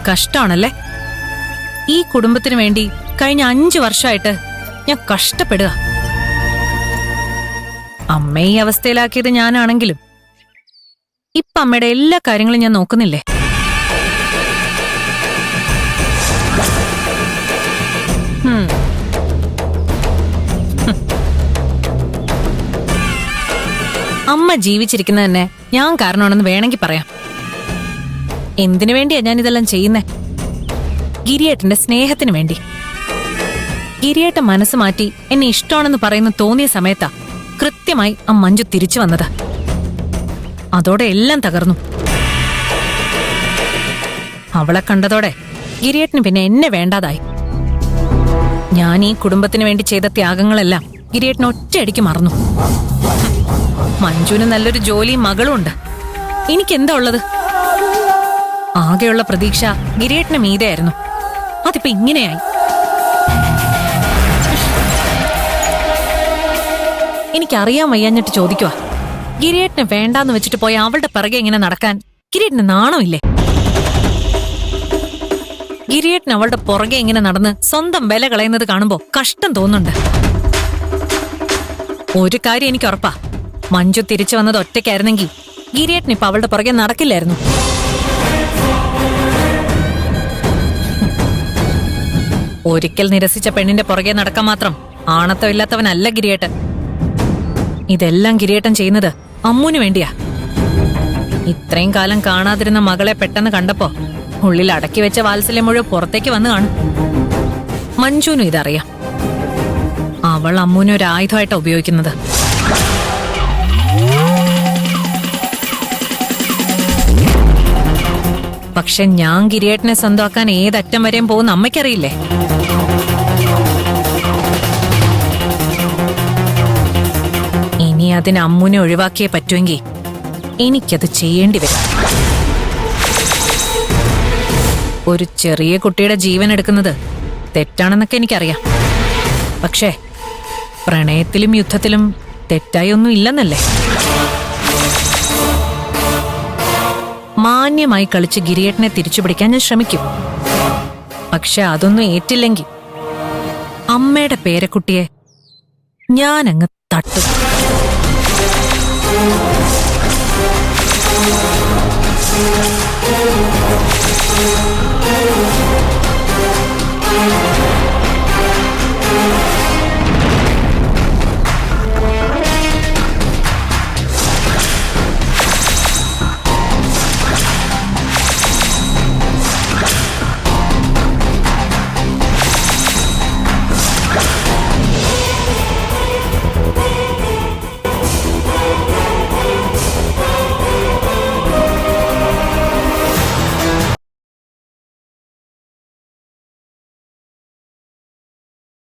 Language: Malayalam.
കഷ്ടമാണല്ലേ? ഈ കുടുംബത്തിന് വേണ്ടി കഴിഞ്ഞ 5 വർഷമായിട്ട് ഞാൻ കഷ്ടപ്പെടുക. അമ്മയെ ഈ അവസ്ഥയിലാക്കിയത് ഞാനാണെങ്കിലും ഇപ്പൊ അമ്മയുടെ എല്ലാ കാര്യങ്ങളും ഞാൻ നോക്കുന്നില്ലേ? അമ്മ ജീവിച്ചിരിക്കുന്നത് തന്നെ ഞാൻ കാരണമാണെന്ന് വേണമെങ്കിൽ പറയാം. എന്തിനു വേണ്ടിയാ ഞാൻ ഇതെല്ലാം ചെയ്യുന്നേ? ഗിരിയേട്ടന്റെ സ്നേഹത്തിന് വേണ്ടി. ഗിരിയേട്ടൻ മനസ്സ് മാറ്റി എന്നെ ഇഷ്ടമാണെന്ന് പറയുന്ന തോന്നിയ സമയത്താ കൃത്യമായി ആ മഞ്ജു തിരിച്ചു വന്നത്. അതോടെ എല്ലാം തകർന്നു. അവളെ കണ്ടതോടെ ഗിരിയേട്ടന് പിന്നെ എന്നെ വേണ്ടാതായി. ഞാൻ ഈ കുടുംബത്തിന് വേണ്ടി ചെയ്ത ത്യാഗങ്ങളെല്ലാം ഗിരിയേട്ടൻ ഒറ്റയടിക്ക് മറന്നു. മഞ്ജുവിന് നല്ലൊരു ജോലിയും മകളും ഉണ്ട്. എനിക്കെന്താ ഉള്ളത്? ആകെയുള്ള പ്രതീക്ഷ ഗിരിയേട്ടന് മീതെയായിരുന്നു. അതിപ്പോ ഇങ്ങനെയായി. എനിക്കറിയാൻ വയ്യാഞ്ഞിട്ട് ചോദിക്കുക, ഗിരിയേട്ടനെ വേണ്ടാന്ന് വെച്ചിട്ട് പോയ അവളുടെ പിറകെ ഇങ്ങനെ നടക്കാൻ ഗിരിയേട്ടന് നാണമില്ലേ? ഗിരിയേട്ടൻ അവളുടെ പുറകെ ഇങ്ങനെ നടന്ന് സ്വന്തം വില കളയുന്നത് കാണുമ്പോ കഷ്ടം തോന്നുന്നുണ്ട്. ഒരു കാര്യം എനിക്ക് ഉറപ്പാ, മഞ്ജു തിരിച്ചു വന്നത് ഒറ്റയ്ക്കായിരുന്നെങ്കിൽ ഗിരിയേട്ടൻ ഇപ്പൊ അവളുടെ പുറകെ നടക്കില്ലായിരുന്നു. ഒരിക്കൽ നിരസിച്ച പെണ്ണിന്റെ പുറകെ നടക്കാൻ മാത്രം ആണത്തമില്ലാത്തവനല്ല ഗിരിയേട്ടൻ. ഇതെല്ലാം ഗിരിയേട്ടൻ ചെയ്യുന്നത് അമ്മുവിന് വേണ്ടിയാ. ഇത്രയും കാലം കാണാതിരുന്ന മകളെ പെട്ടെന്ന് കണ്ടപ്പോ ഉള്ളിൽ അടക്കി വെച്ച വാത്സല്യം മുഴുവൻ പുറത്തേക്ക് വന്നു കാണും. മഞ്ജുവിനും ഇതറിയാം. അവൾ അമ്മുവിനെ ഒരു ആയുധമായിട്ടാ ഉപയോഗിക്കുന്നത്. പക്ഷെ ഞാൻ ഗിരിയേട്ടനെ സ്വന്തമാക്കാൻ ഏതറ്റം വരെയും പോകുന്ന അമ്മയ്ക്കറിയില്ലേ? ഇനി അതിന് അമ്മുവിനെ ഒഴിവാക്കിയേ പറ്റുമെങ്കിൽ എനിക്കത് ചെയ്യേണ്ടി വരും. ഒരു ചെറിയ കുട്ടിയുടെ ജീവൻ എടുക്കുന്നത് തെറ്റാണെന്നൊക്കെ എനിക്കറിയാം. പക്ഷേ പ്രണയത്തിലും യുദ്ധത്തിലും തെറ്റായി ഒന്നും ഇല്ലെന്നല്ലേ? മാന്യമായി കളിച്ച് ഗിരിയേട്ടനെ തിരിച്ചുപിടിക്കാൻ ഞാൻ ശ്രമിക്കും. പക്ഷെ അതൊന്നും ഏറ്റില്ലെങ്കിൽ അമ്മയുടെ പേരക്കുട്ടിയെ ഞാനങ്ങ് തട്ടും.